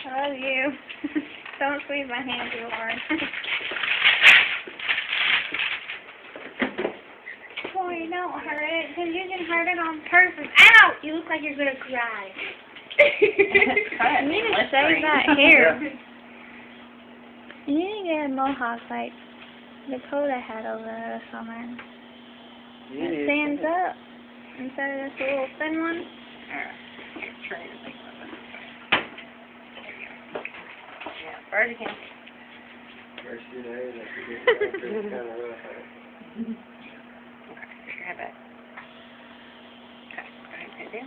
I love you. Don't squeeze my hand too hard. Boy, don't hurt it, because you can hurt it on purpose. Ow! You look like you're going to cry. You need to shave that hair. You need to get a mohawk like Dakota had over the summer. It stands up instead of this little thin one. Yeah, first you can. First you know that you're getting kind of rough. Okay, grab it. Okay, go ahead and do.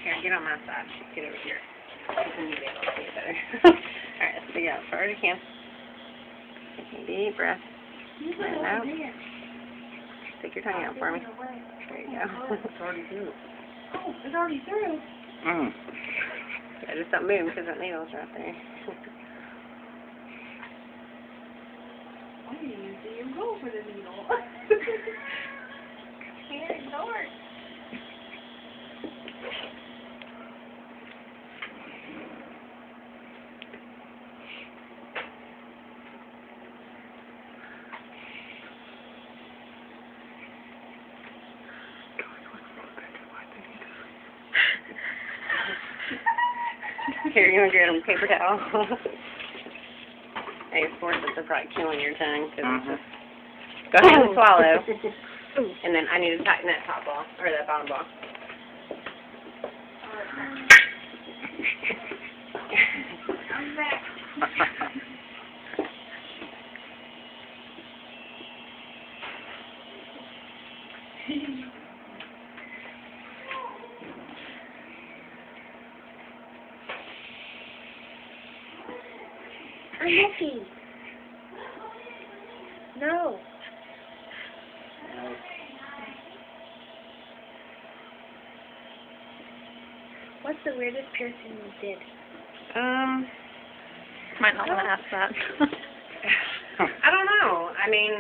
Here, get on my side. Get over here. Then you'll be able to see it better. Alright, let's dig out as far as you can. Take a deep breath. Let it out. Stick your tongue out for me. There you go. It's already through. Oh, it's already through. Yeah, just don't move because that needle's right there. Why do you go for the needle? Can't ignore it. Here, you want to get a paper towel? I guess forceps are probably killing your tongue. Cause it's just... Go ahead and swallow. And then I need to tighten that top ball, or that bottom ball. I'm back. I'm looking. No. What's the weirdest piercing you did? Might not want to ask that. I don't know. I mean,